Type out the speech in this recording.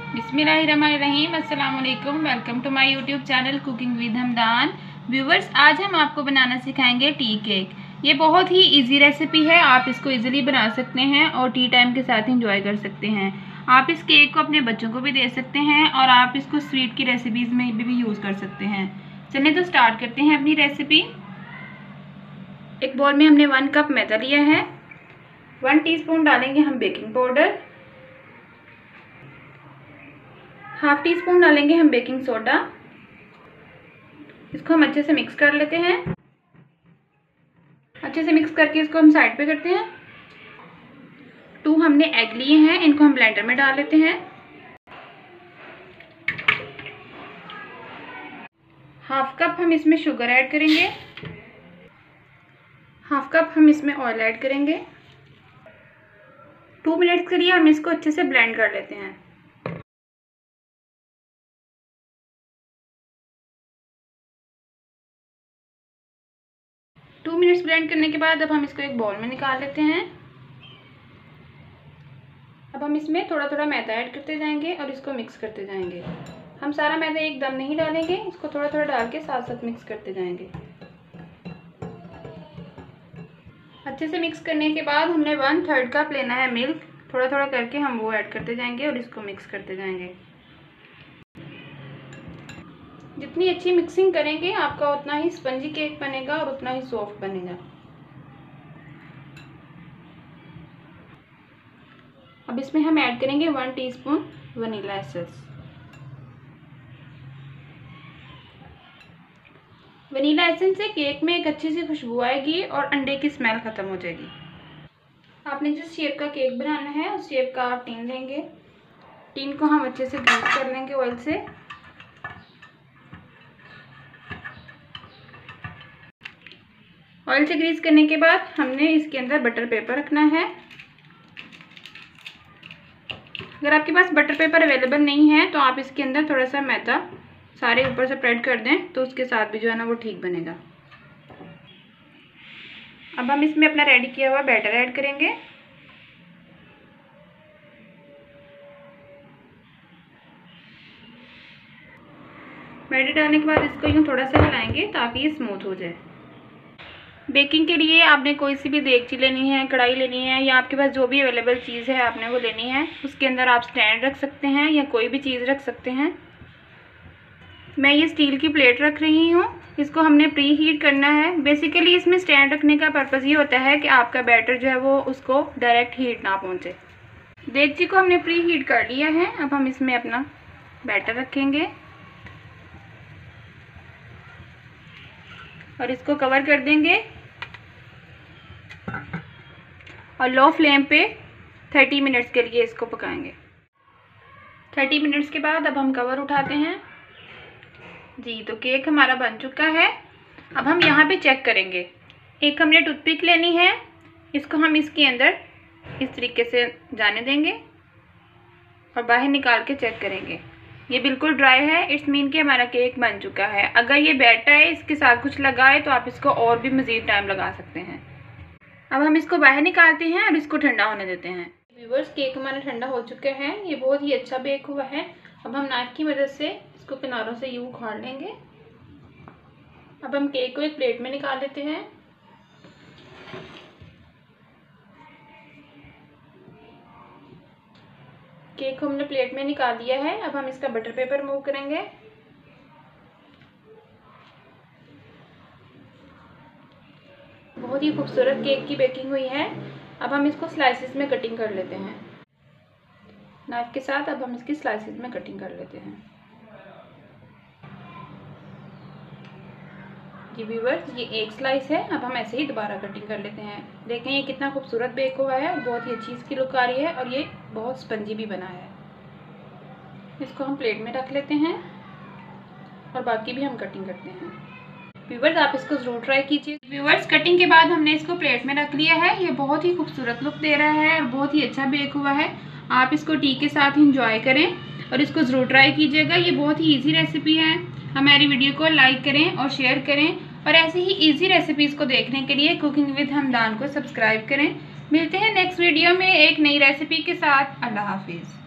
बिस्मिल्लाहिर्रहमानिर्रहीम। अस्सलाम वालेकुम। Welcome to my YouTube channel cooking with Hamdan. Viewers, आज हम आपको बनाना सिखाएंगे टी केक। ये बहुत ही इजी रेसिपी है, आप इसको इजीली बना सकते हैं और टी टाइम के साथ इंजॉय कर सकते हैं। आप इस केक को अपने बच्चों को भी दे सकते हैं और आप इसको स्वीट की रेसिपीज़ में भी यूज़ कर सकते हैं। चलिए तो स्टार्ट करते हैं अपनी रेसिपी। एक बाउल में हमने 1 कप मैदा लिया है। 1 टीस्पून डालेंगे हम baking powder. Half tea spoon डालेंगे हम बेकिंग सोडा। इसको हम अच्छे से मिक्स कर लेते हैं। अच्छे से मिक्स करके इसको हम साइड पे करते हैं। 2 हमने एग लिए हैं, इनको हम ब्लेंडर में डाल लेते हैं। हाफ कप हम इसमें शुगर ऐड करेंगे। हाफ कप हम इसमें ऑयल ऐड करेंगे। 2 मिनट्स के लिए हम इसको अच्छे से ब्लेंड कर लेते हैं। टू मिनट्स ब्लेंड करने के बाद अब हम इसको एक बाउल में निकाल लेते हैं। अब हम इसमें थोड़ा थोड़ा मैदा ऐड करते जाएंगे और इसको मिक्स करते जाएंगे। हम सारा मैदा एकदम नहीं डालेंगे, इसको थोड़ा थोड़ा डाल के साथ साथ मिक्स करते जाएंगे। अच्छे से मिक्स करने के बाद हमने 1/3 कप लेना है मिल्क। थोड़ा थोड़ा करके हम वो ऐड करते जाएंगे और इसको मिक्स करते जाएंगे। जितनी अच्छी मिक्सिंग करेंगे आपका उतना ही स्पंजी केक बनेगा और उतना ही सॉफ्ट बनेगा। अब इसमें हम ऐड करेंगे 1 teaspoon vanilla essence. Vanilla essence से केक में एक अच्छी सी खुशबू आएगी और अंडे की स्मेल खत्म हो जाएगी। आपने जिस शेप का केक बनाना है उस शेप का आप टीन लेंगे। टीन को हम अच्छे से ग्रीस कर लेंगे ऑयल से। ऑयल से ग्रीस करने के बाद हमने इसके अंदर बटर पेपर रखना है। अगर आपके पास बटर पेपर अवेलेबल नहीं है तो आप इसके अंदर थोड़ा सा मैदा सारे ऊपर से स्प्रेड कर दें, तो उसके साथ भी जो है ना वो ठीक बनेगा। अब हम इसमें अपना रेडी किया हुआ बैटर ऐड करेंगे। बैटर डालने के बाद इसको यूँ थोड़ा सा हिलाएंगे ताकि ये स्मूथ हो जाए। बेकिंग के लिए आपने कोई सी भी देगची लेनी है, कढ़ाई लेनी है, या आपके पास जो भी अवेलेबल चीज़ है आपने वो लेनी है। उसके अंदर आप स्टैंड रख सकते हैं या कोई भी चीज़ रख सकते हैं। मैं ये स्टील की प्लेट रख रही हूँ। इसको हमने प्री हीट करना है। बेसिकली इसमें स्टैंड रखने का पर्पज़ ये होता है कि आपका बैटर जो है वो उसको डायरेक्ट हीट ना पहुँचे। देगची को हमने प्री हीट कर लिया है। अब हम इसमें अपना बैटर रखेंगे और इसको कवर कर देंगे और लो फ्लेम पे 30 मिनट्स के लिए इसको पकाएंगे। 30 मिनट्स के बाद अब हम कवर उठाते हैं जी, तो केक हमारा बन चुका है। अब हम यहाँ पे चेक करेंगे। एक हमने टूथपिक लेनी है, इसको हम इसके अंदर इस तरीके से जाने देंगे और बाहर निकाल के चेक करेंगे। ये बिल्कुल ड्राई है, इट्स मीन कि हमारा केक बन चुका है। अगर ये बैटर है इसके साथ कुछ लगा है तो आप इसको और भी मज़ीद टाइम लगा सकते हैं। अब हम इसको बाहर निकालते हैं और इसको ठंडा होने देते हैं। व्यूअर्स, केक हमारा ठंडा हो चुका है। ये बहुत ही अच्छा बेक हुआ है। अब हम नाइफ की मदद से इसको किनारों से यूँ उखाड़ लेंगे। अब हम केक को एक प्लेट में निकाल लेते हैं। केक को हमने प्लेट में निकाल लिया है। अब हम इसका बटर पेपर रिमूव करेंगे। बहुत ही खूबसूरत केक की बेकिंग हुई है। अब हम इसको स्लाइसेस में कटिंग कर लेते हैं। नाइफ के साथ अब हम इसकी स्लाइसेस में कटिंग कर लेते हैं। जी व्यूअर्स, ये एक स्लाइस है। अब हम ऐसे ही दोबारा कटिंग कर लेते हैं। देखें ये कितना खूबसूरत बेक हुआ है और बहुत ही अच्छी इसकी लुक आ रही है और ये बहुत स्पंजी भी बना है। इसको हम प्लेट में रख लेते हैं और बाकी भी हम कटिंग करते हैं। व्यूअर्स, आप इसको ज़रूर ट्राई कीजिए। व्यूअर्स, कटिंग के बाद हमने इसको प्लेट में रख लिया है। ये बहुत ही खूबसूरत लुक दे रहा है और बहुत ही अच्छा बेक हुआ है। आप इसको टी के साथ इंजॉय करें और इसको ज़रूर ट्राई कीजिएगा। ये बहुत ही ईजी रेसिपी है। हमारी वीडियो को लाइक करें और शेयर करें और ऐसे ही ईजी रेसिपीज़ को देखने के लिए कुकिंग विद हमदान को सब्सक्राइब करें। मिलते हैं नेक्स्ट वीडियो में एक नई रेसिपी के साथ। अल्लाह हाफिज़।